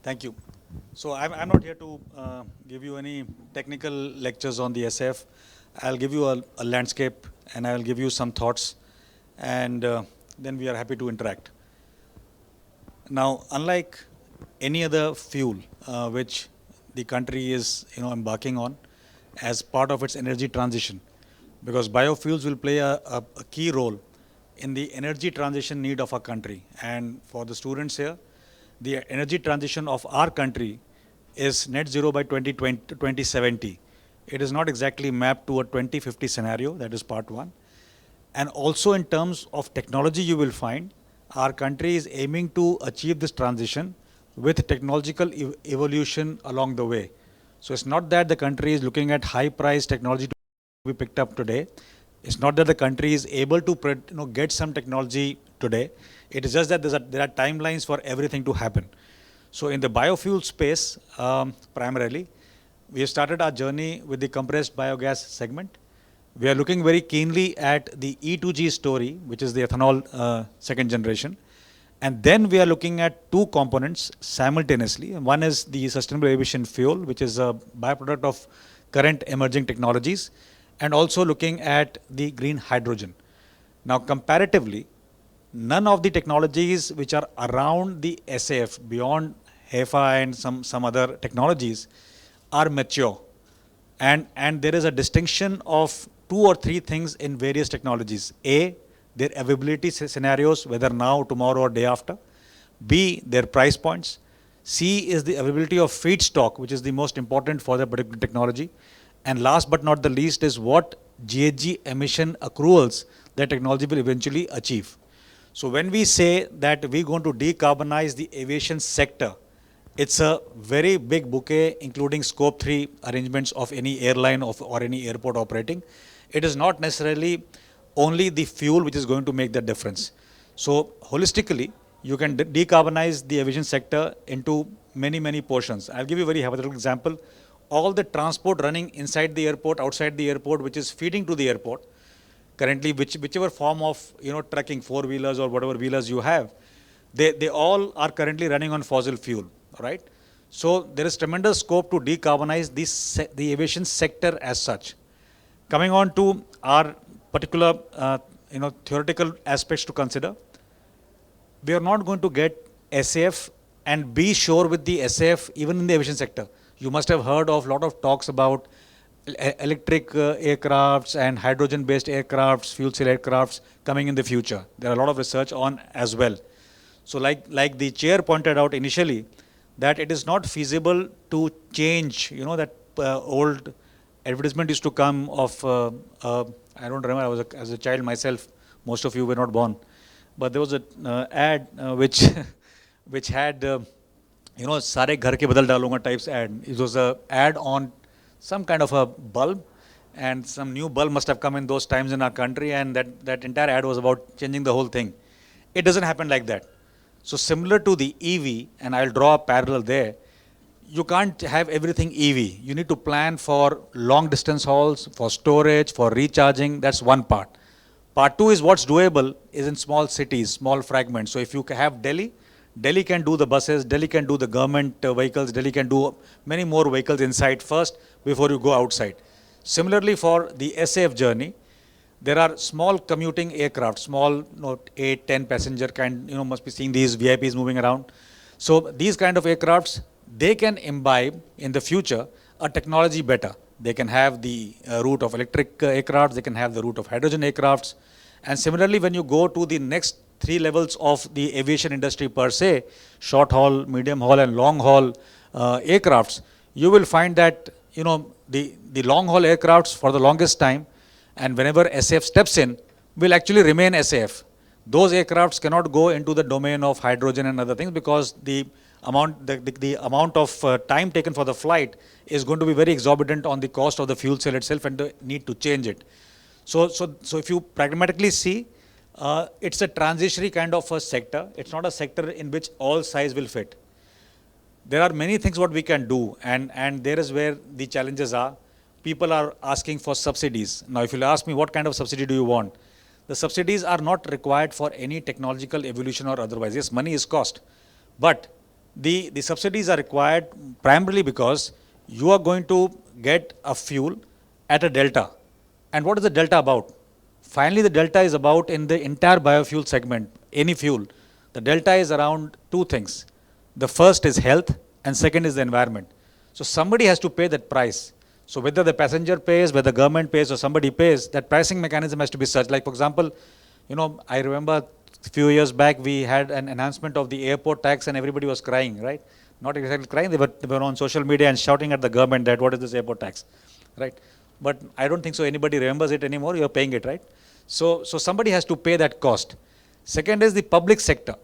Thank you. So I'm not here to give you any technical lectures on the SF. I'll give you a landscape and I'll give you some thoughts, and then we are happy to interact. Now, unlike any other fuel which the country is embarking on as part of its energy transition, because biofuels will play a key role in the energy transition need of our country. And for the students here, the energy transition of our country is net zero by 2070. It is not exactly mapped to a 2050 scenario. That is part one. And also in terms of technology, you will find our country is aiming to achieve this transition with technological evolution along the way. So it's not that the country is looking at high price technology to be picked up today. It's not that the country is able to get some technology today. It is just that there are timelines for everything to happen. So in the biofuel space, primarily, we have started our journey with the compressed biogas segment. We are looking very keenly at the E2G story, which is the ethanol second generation. And then we are looking at two components simultaneously. One is the sustainable aviation fuel, which is a byproduct of current emerging technologies, and also looking at the green hydrogen. Now, comparatively, none of the technologies which are around the SAF, beyond HEFA and some other technologies, are mature. And there is a distinction of two or three things in various technologies. A, their availability scenarios, whether now, tomorrow, or day after. B, their price points. C is the availability of feedstock, which is the most important for the particular technology. And last but not the least is what GHG emission accruals that technology will eventually achieve. So when we say that we're going to decarbonize the aviation sector, it's a very big bouquet, including scope 3 arrangements of any airline or any airport operating. It is not necessarily only the fuel which is going to make the difference. So holistically, you can decarbonize the aviation sector into many, many portions. I'll give you a very hypothetical example. All the transport running inside the airport, outside the airport, which is feeding to the airport, currently whichever form of trucking, four-wheelers or whatever wheelers you have, they all are currently running on fossil fuel, right? So there is tremendous scope to decarbonize the aviation sector as such. Coming on to our particular theoretical aspects to consider, we are not going to get SAF and be sure with the SAF even in the aviation sector. You must have heard of a lot of talks about electric aircrafts and hydrogen-based aircrafts, fuel cell aircrafts coming in the future. There are a lot of research on as well. So like the chair pointed out initially, that it is not feasible to change, that old advertisement used to come of, I don't remember, I was as a child myself, most of you were not born, but there was an ad which which had, Sare ghar ke badal dalunga types ad. It was an ad on some kind of a bulb, and some new bulb must have come in those times in our country, and that entire ad was about changing the whole thing. It doesn't happen like that. So similar to the EV, and I'll draw a parallel there, you can't have everything EV. You need to plan for long distance hauls, for storage, for recharging. That's one part. Part two is what's doable is in small cities, small fragments. So if you have Delhi can do the buses, Delhi can do the government vehicles, Delhi can do many more vehicles inside first before you go outside. Similarly, for the SAF journey, there are small commuting aircraft, small 8, 10 passenger kind, must be seeing these VIPs moving around. So these kind of aircrafts, they can imbibe in the future a technology better. They can have the route of electric aircrafts, they can have the route of hydrogen aircrafts. And similarly, when you go to the next three levels of the aviation industry per se, short haul, medium haul, and long haul aircrafts, you will find that the long haul aircrafts for the longest time, and whenever SAF steps in, will actually remain SAF. Those aircrafts cannot go into the domain of hydrogen and other things because the amount of time taken for the flight is going to be very exorbitant on the cost of the fuel cell itself and the need to change it. So if you pragmatically see, it's a transitionary kind of a sector. It's not a sector in which all size will fit. There are many things what we can do, and there is where the challenges are. People are asking for subsidies. Now, if you'll ask me what kind of subsidy do you want, the subsidies are not required for any technological evolution or otherwise. Yes, money is cost, but The subsidies are required primarily because you are going to get a fuel at a delta. And what is the delta about? Finally, the delta is about in the entire biofuel segment, any fuel. The delta is around two things. The first is health and second is the environment. So somebody has to pay that price. So whether the passenger pays, whether the government pays or somebody pays, that pricing mechanism has to be such. Like for example, I remember a few years back we had an announcement of the airport tax and everybody was crying, right? Not exactly crying, they were on social media and shouting at the government that what is this airport tax, right? But I don't think so anybody remembers it anymore, you're paying it, right? So somebody has to pay that cost. Second is the public sector.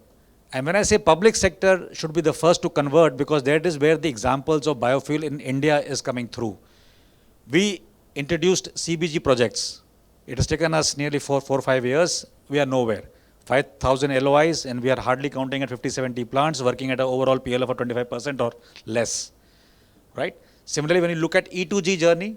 And when I say public sector should be the first to convert because that is where the examples of biofuel in India is coming through. We introduced CBG projects. It has taken us nearly 4 or 5 years. We are nowhere. 5,000 LOIs and we are hardly counting at 50, 70 plants working at an overall PLF of 25% or less, right? Similarly, when you look at E2G journey,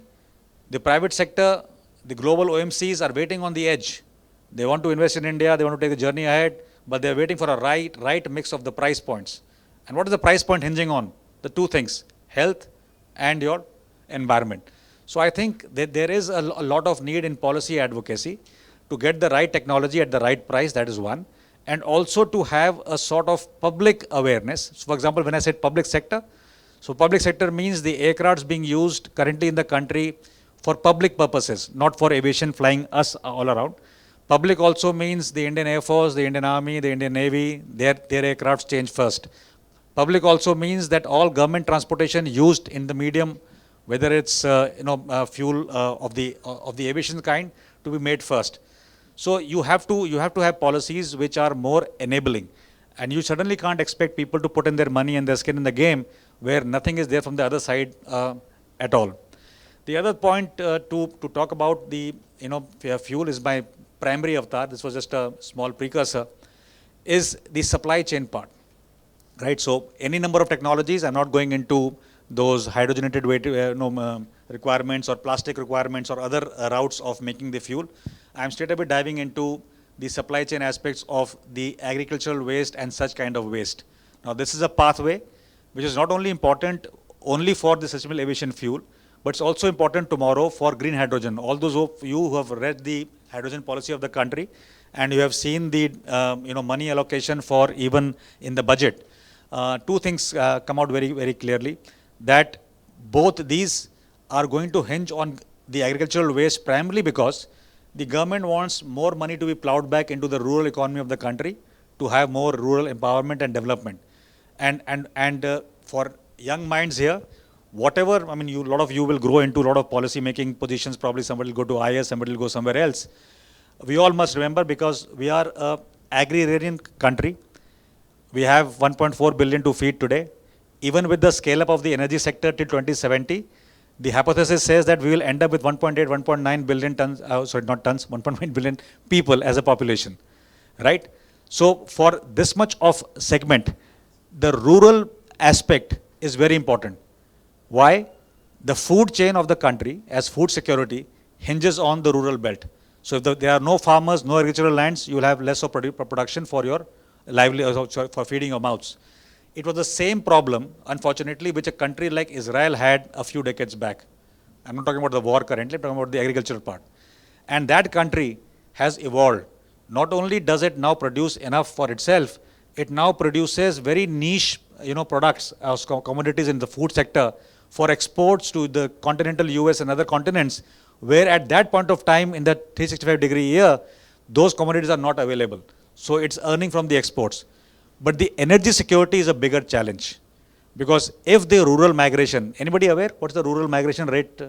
the private sector, the global OMCs are waiting on the edge. They want to invest in India, they want to take the journey ahead, but they're waiting for a right mix of the price points. And what is the price point hinging on? The two things, health and your environment. So I think that there is a lot of need in policy advocacy to get the right technology at the right price, that is one. And also to have a sort of public awareness. So for example, when I said public sector, so public sector means the aircrafts being used currently in the country for public purposes, not for aviation flying us all around. Public also means the Indian Air Force, the Indian Army, the Indian Navy, their aircrafts change first. Public also means that all government transportation used in the medium, whether it's fuel of the aviation kind, to be made first. So you have to have policies which are more enabling, and you certainly can't expect people to put in their money and their skin in the game where nothing is there from the other side at all. The other point to talk about the fuel is my primary avatar. This was just a small precursor. Is the supply chain part, right? So any number of technologies. I'm not going into those hydrogenated weight requirements or plastic requirements or other routes of making the fuel. I'm straight away diving into the supply chain aspects of the agricultural waste and such kind of waste. Now this is a pathway which is not only important only for the sustainable aviation fuel, but it's also important tomorrow for green hydrogen. All those of you who have read the hydrogen policy of the country and you have seen the money allocation for even in the budget, two things come out very, very clearly, that both these are going to hinge on the agricultural waste primarily because the government wants more money to be plowed back into the rural economy of the country to have more rural empowerment and development. And for young minds here, whatever, a lot of you will grow into a lot of policy making positions, probably somebody will go to IS, somebody will go somewhere else. We all must remember, because we are an agrarian country, we have 1.4 billion to feed today. Even with the scale up of the energy sector till 2070, the hypothesis says that we will end up with 1.8, 1.9 billion tons, 1.9 billion people as a population, right? So for this much of segment, the rural aspect is very important. Why? The food chain of the country as food security hinges on the rural belt. So if there are no farmers, no agricultural lands, you will have less of production for your livelihood, for feeding your mouths. It was the same problem, unfortunately, which a country like Israel had a few decades back. I'm not talking about the war currently, I'm talking about the agricultural part. And that country has evolved. Not only does it now produce enough for itself, it now produces very niche products as commodities in the food sector for exports to the continental US and other continents, where at that point of time in the 365-degree year, those commodities are not available. So it's earning from the exports. But the energy security is a bigger challenge, because if the rural migration, anybody aware what's the rural migration rate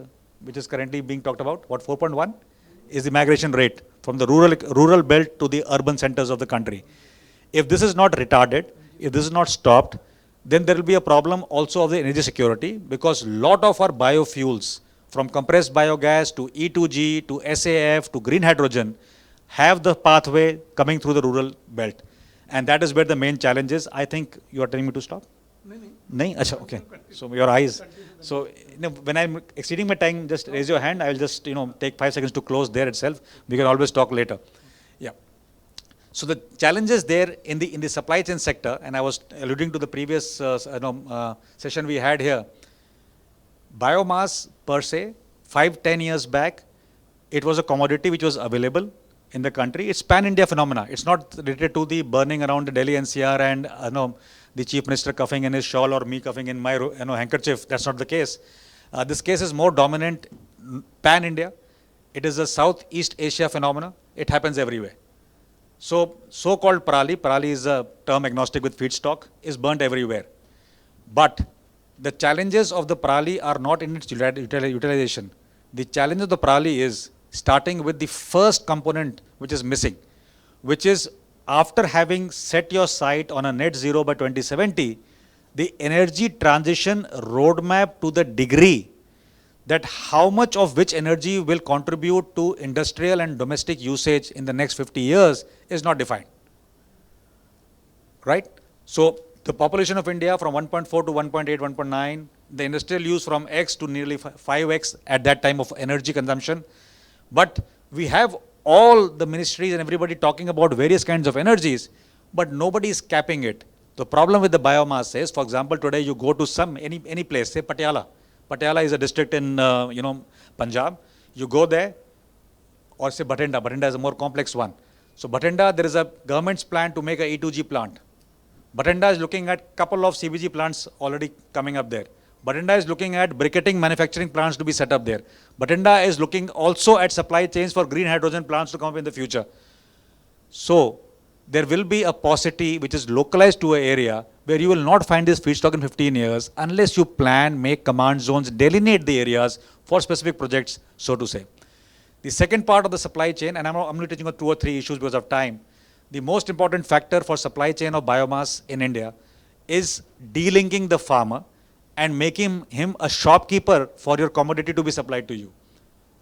which is currently being talked about? What, 4.1 is the migration rate from the rural belt to the urban centers of the country. If this is not retarded, if this is not stopped, then there will be a problem also of the energy security, because lot of our biofuels, from compressed biogas to E2G to SAF to green hydrogen, have the pathway coming through the rural belt. And that is where the main challenge is. I think you are telling me to stop? No. Achha, okay. So your eyes. So when I'm exceeding my time, just raise your hand. I will just take 5 seconds to close there itself. We can always talk later. Yeah. So the challenges there in the supply chain sector, and I was alluding to the previous session we had here, biomass per se, 5-10 years back, it was a commodity which was available in the country. It's pan-India phenomena. It's not related to the burning around the Delhi NCR and the Chief Minister cuffing in his shawl or me cuffing in my handkerchief. That's not the case. This case is more dominant pan-India. It is a Southeast Asia phenomena. It happens everywhere. So, so-called parali is a term agnostic with feedstock, is burnt everywhere. But the challenges of the parali are not in its utilization. The challenge of the parali is starting with the first component which is missing, which is after having set your sight on a net zero by 2070, the energy transition roadmap to the degree that how much of which energy will contribute to industrial and domestic usage in the next 50 years is not defined. Right? So the population of India from 1.4 to 1.8, 1.9, the industrial use from X to nearly 5X at that time of energy consumption. But we have all the ministries and everybody talking about various kinds of energies, but nobody is capping it. The problem with the biomass is, for example, today you go to any place, say Patiala. Patiala is a district in Punjab. You go there, or say Bathinda. Bathinda is a more complex one. So Bathinda, there is a government's plan to make a E2G plant. Bathinda is looking at couple of CBG plants already coming up there. Bathinda is looking at briquetting manufacturing plants to be set up there. Bathinda is looking also at supply chains for green hydrogen plants to come up in the future. So there will be a paucity which is localized to an area where you will not find this feedstock in 15 years unless you plan, make command zones, delineate the areas for specific projects, so to say. The second part of the supply chain, and I'm only touching on 2 or 3 issues because of time, the most important factor for supply chain of biomass in India is delinking the farmer and making him a shopkeeper for your commodity to be supplied to you.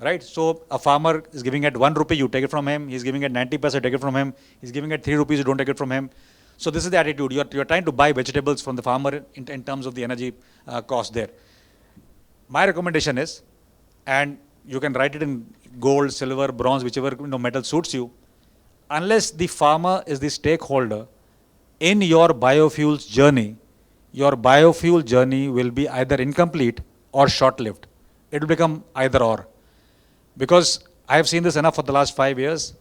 Right? So a farmer is giving at 1 rupee, you take it from him. He's giving at 90 paise, you take it from him. He's giving at 3 rupees, you don't take it from him. So this is the attitude. You're trying to buy vegetables from the farmer in terms of the energy cost there. My recommendation is, and you can write it in gold, silver, bronze, whichever metal suits you, unless the farmer is the stakeholder in your biofuels journey, your biofuel journey will be either incomplete or short-lived. It will become either or. Because I have seen this enough for the last 5 years,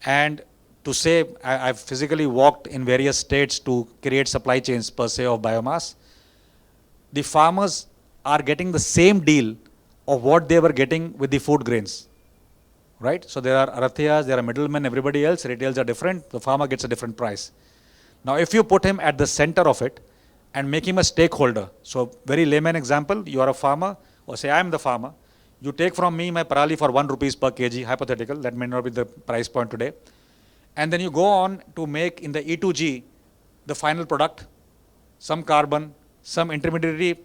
and to say I've physically walked in various states to create supply chains per se of biomass. The farmers are getting the same deal of what they were getting with the food grains. Right? So there are arathiyas, there are middlemen, everybody else, retails are different, the farmer gets a different price. Now if you put him at the center of it and make him a stakeholder, so very layman example, you are a farmer, or say I am the farmer, you take from me my parali for 1 rupees per kg, hypothetical, that may not be the price point today. And then you go on to make in the E2G the final product, some carbon, some intermediary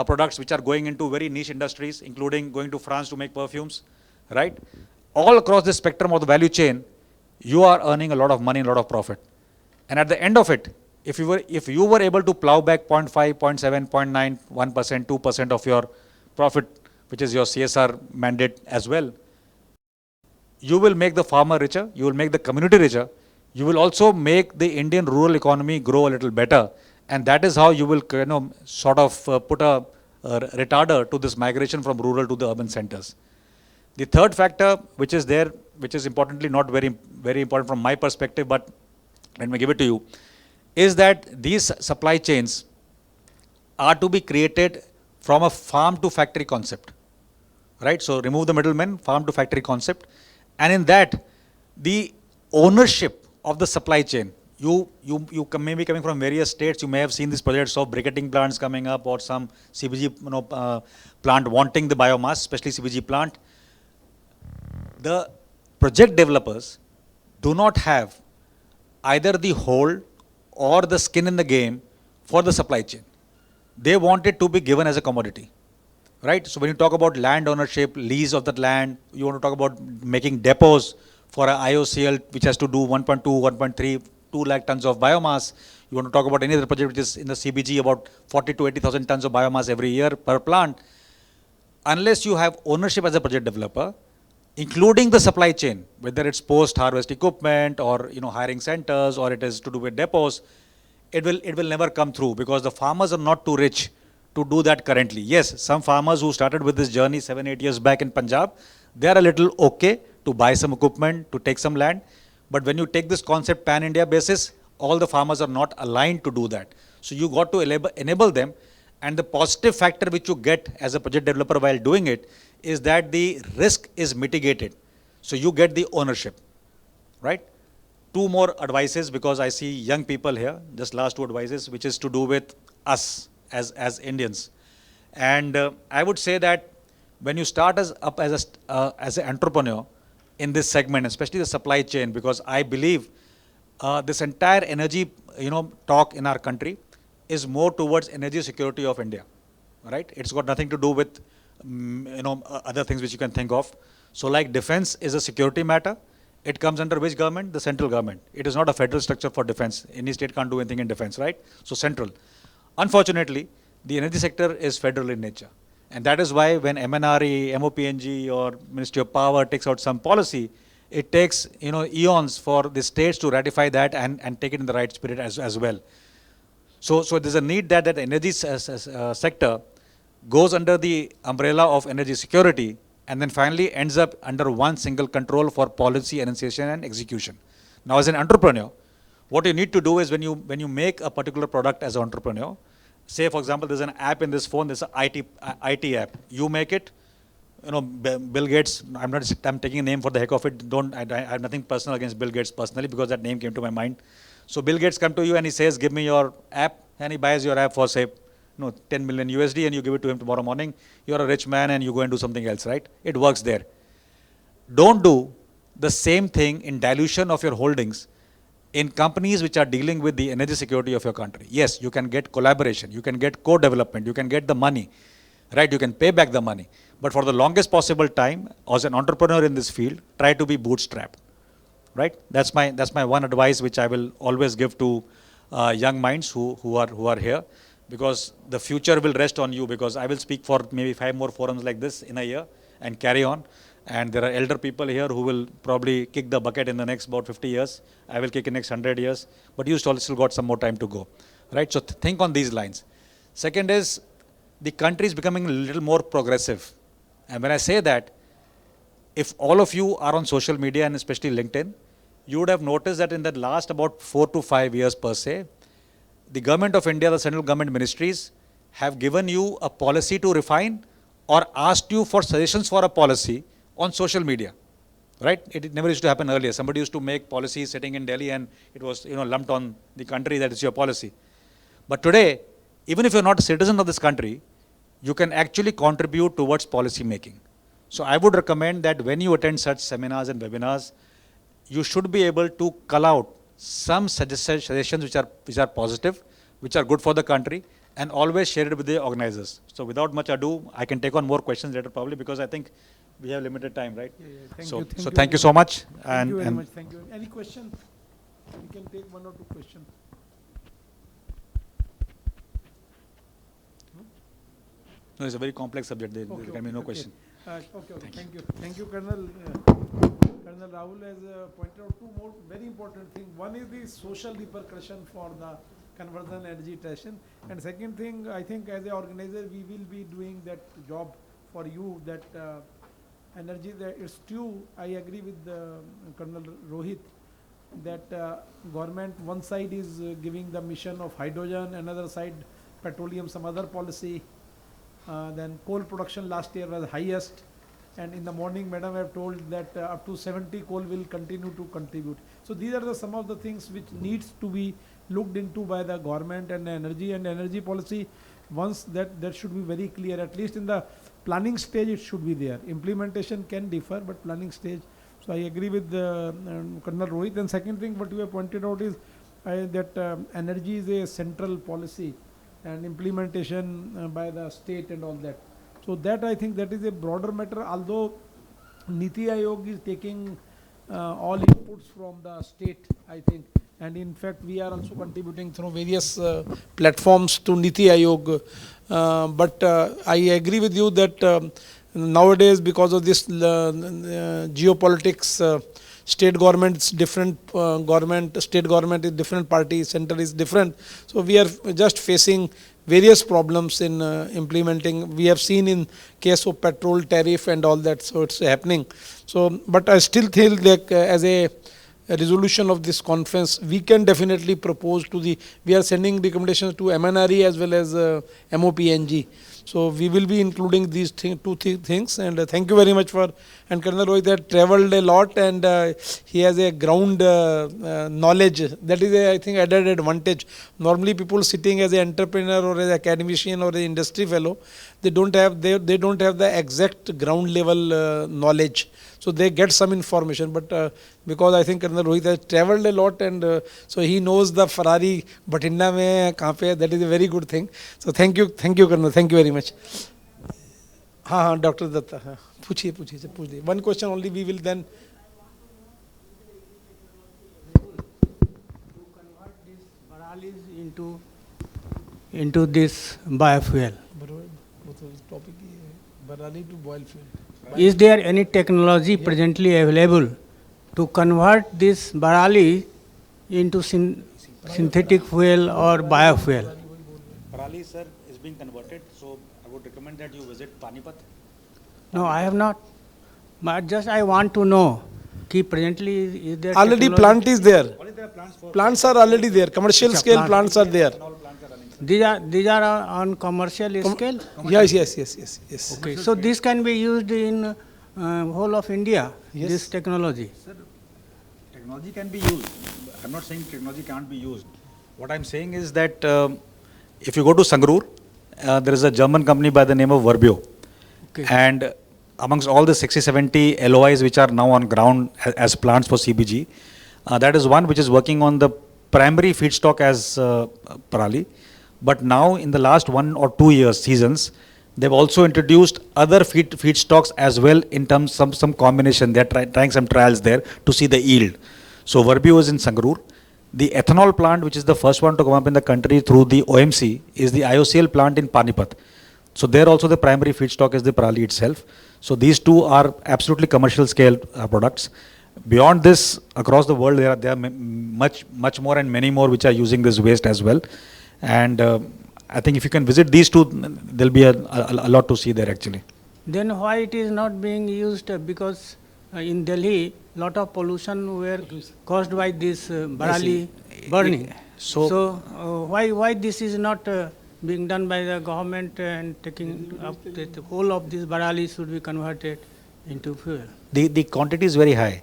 products which are going into very niche industries, including going to France to make perfumes, right? All across the spectrum of the value chain, you are earning a lot of money, a lot of profit. And at the end of it, if you were able to plow back 0.5, 0.7, 0.9, 1%, 2% of your profit, which is your CSR mandate as well, you will make the farmer richer, you will make the community richer, you will also make the Indian rural economy grow a little better, and that is how you will sort of put a retarder to this migration from rural to the urban centers. The third factor which is there, which is importantly not very, very important from my perspective, but let me give it to you, is that these supply chains are to be created from a farm to factory concept. Right? So remove the middlemen, farm to factory concept. And in that, the ownership of the supply chain, you may be coming from various states, you may have seen these projects of briquetting plants coming up or some CBG plant wanting the biomass, especially CBG plant. The project developers do not have either the hold or the skin in the game for the supply chain. They want it to be given as a commodity. Right? So when you talk about land ownership, lease of that land, you want to talk about making depots for an IOCL which has to do 1.2, 1.3, 2 lakh tons of biomass. You want to talk about any other project which is in the CBG about 40 to 80,000 tons of biomass every year per plant. Unless you have ownership as a project developer, including the supply chain, whether it's post-harvest equipment or hiring centers or it is to do with depots, it will never come through because the farmers are not too rich to do that currently. Yes, some farmers who started with this journey 7-8 years back in Punjab, they are a little okay to buy some equipment, to take some land. But when you take this concept pan-India basis, all the farmers are not aligned to do that. So you got to enable them, and the positive factor which you get as a project developer while doing it is that the risk is mitigated. So you get the ownership, right? Two more advices, because I see young people here, just last two advices, which is to do with us as Indians. And I would say that when you start as an entrepreneur in this segment, especially the supply chain, because I believe this entire energy talk in our country is more towards energy security of India, right? It's got nothing to do with other things which you can think of. So like defense is a security matter. It comes under which government? The central government. It is not a federal structure for defense. Any state can't do anything in defense, right? So central. Unfortunately, the energy sector is federal in nature. And that is why when MNRE, MOPNG or Ministry of Power takes out some policy, it takes eons for the states to ratify that and take it in the right spirit as well. So there's a need that the energy sector goes under the umbrella of energy security and then finally ends up under one single control for policy enunciation and execution. Now as an entrepreneur, what you need to do is when you make a particular product as an entrepreneur, say for example there's an app in this phone, there's an IT app, you make it, Bill Gates, I'm taking a name for the heck of it, I have nothing personal against Bill Gates personally because that name came to my mind. So Bill Gates come to you and he says, give me your app, and he buys your app for say 10 million USD and you give it to him tomorrow morning. You're a rich man and you go and do something else, right? It works there. Don't do the same thing in dilution of your holdings in companies which are dealing with the energy security of your country. Yes, you can get collaboration, you can get co-development, you can get the money, right? You can pay back the money. But for the longest possible time, as an entrepreneur in this field, try to be bootstrapped, right? That's my one advice which I will always give to young minds who are here, because the future will rest on you, because I will speak for maybe 5 more forums like this in a year and carry on. And there are elder people here who will probably kick the bucket in the next about 50 years. I will kick in next 100 years, but you still got some more time to go, right? So think on these lines. Second is, the country is becoming a little more progressive. And when I say that, if all of you are on social media and especially LinkedIn, you would have noticed that in the last about 4 to 5 years per se, the government of India, the central government ministries have given you a policy to refine or asked you for suggestions for a policy on social media, right? It never used to happen earlier. Somebody used to make policies sitting in Delhi and it was lumped on the country that is your policy. But today, even if you're not a citizen of this country, you can actually contribute towards policy making. So I would recommend that when you attend such seminars and webinars, you should be able to cull out some suggestions which are positive, which are good for the country, and always share it with the organizers. So without much ado, I can take on more questions later probably, because I think we have limited time, right? Yeah. Thank you so much. Thank you very much. Thank you. Any questions? We can take 1 or 2 questions. No, it's a very complex subject. There can be no question. Okay. Thank you, Colonel. Colonel Rahul has pointed out 2 more very important things. One is the social repercussion for the conversion energy transition, and second thing, I think as an organizer we will be doing that job for you, that energy, that it's true. I agree with Colonel Rohit that government one side is giving the mission of hydrogen, another side petroleum, some other policy. Then coal production last year was highest, and in the morning madam have told that up to 70 coal will continue to contribute. So these are some of the things which needs to be looked into by the government and energy policy. Once that should be very clear, at least in the planning stage it should be there. Implementation can differ, but planning stage. So I agree with Colonel Rohit. And second thing what you have pointed out is that energy is a central policy and implementation by the state and all that. So that I think that is a broader matter, although Niti Aayog is taking all inputs from the state, I think, and in fact we are also contributing through various platforms to Niti Aayog. But I agree with you that nowadays because of this geopolitics, state governments different, state government is different party, center is different. So we are just facing various problems in implementing. We have seen in case of petrol tariff and all that, so it's happening. So but I still feel like as a resolution of this conference, we can definitely propose to the, we are sending recommendations to MNRE as well as MOPNG. So we will be including these two things, and thank you very much for, and Colonel Rohit had travelled a lot, and he has a ground knowledge. That is a, I think, added advantage. Normally people sitting as an entrepreneur or as an academician or an industry fellow, they don't have the exact ground level knowledge. So they get some information, but because I think Colonel Rohit has travelled a lot, and so he knows the Ferrari Batinda mein kahan pe, that is a very good thing. So thank you Colonel, thank you very much. हाँ Dr. Datta, हाँ पूछिए पूछ दिए. One question only, we will then. To convert these baralis into this biofuel. Topic Barali to boil fuel. Is there any technology presently available to convert this barali into synthetic fuel or biofuel? Parali, sir, is being converted, so I would recommend that you visit Panipat. No, I have not. But just I want to know, कि presently is there Already technology? plant is there. Already there are plants for Plants are already there. Commercial Acha, scale plant. plants are there. all plants are running. These are on commercial scale. Yes. Okay, so this can be used in whole of India. Yes. This technology. Sir, technology can be used. I'm not saying technology can't be used. What I'm saying is that if you go to Sangrur, there is a German company by the name of Verbio. Okay. And amongst all the 60-70 LOIs which are now on ground as plants for CBG, that is one which is working on the primary feedstock as Parali. But now in the last 1 or 2 seasons, they've also introduced other feedstocks as well in terms of some combination. They're trying some trials there to see the yield. So Verbio is in Sangrur. The ethanol plant, which is the first one to come up in the country through the OMC, is the IOCL plant in Panipat. So there also the primary feedstock is the Parali itself. So these two are absolutely commercial scale products. Beyond this, across the world, there are much more and many more which are using this waste as well. And I think if you can visit these two, there'll be a lot to see there actually. Then why it is not being used? Because in Delhi, lot of pollution were caused by this barali burning. So why this is not being done by the government and taking up the whole of this barali should be converted into fuel? The quantity is very high.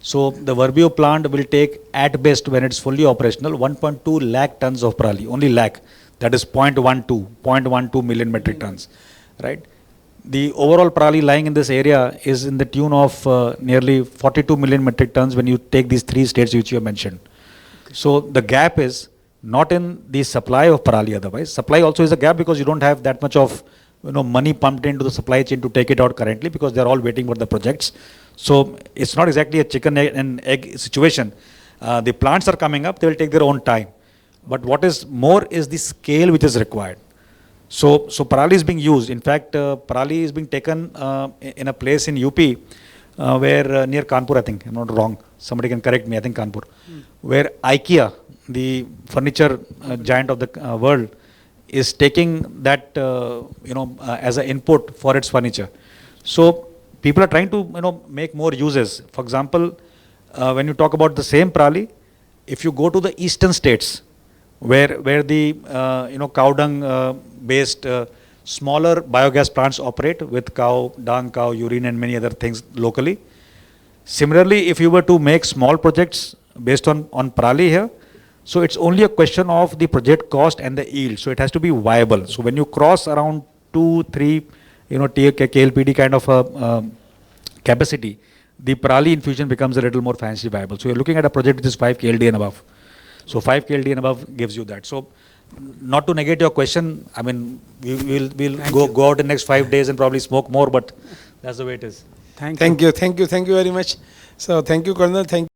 So the Verbio plant will take at best when it's fully operational 1.2 lakh tons of Parali, only lakh. That is 0.12 million metric tons, right? The overall Parali lying in this area is in the tune of nearly 42 million metric tons when you take these 3 states which you have mentioned. Okay. So the gap is not in the supply of Parali otherwise. Supply also is a gap because you don't have that much of money pumped into the supply chain to take it out currently because they're all waiting for the projects. So it's not exactly a chicken and egg situation. The plants are coming up, they will take their own time. But what is more is the scale which is required. So Parali is being used. In fact, Parali is being taken in a place in UP where near Kanpur, I think, I'm not wrong. Somebody can correct me, I think Kanpur, where IKEA, the furniture giant of the world, is taking that as an input for its furniture. So people are trying to make more uses. For example, when you talk about the same Parali, if you go to the eastern states, where the cow dung based smaller biogas plants operate with cow dung, cow urine and many other things locally. Similarly, if you were to make small projects based on Parali here, so it's only a question of the project cost and the yield. So it has to be viable. So when you cross around 2-3 KLPD kind of a capacity, the Parali infusion becomes a little more financially viable. So you're looking at a project which is 5 KLD and above. So 5 KLD and above gives you that. So not to negate your question, I mean, we'll go out in the next 5 days and probably smoke more, but that's the way it is. Thank you very much. So thank you, Colonel. Thank you.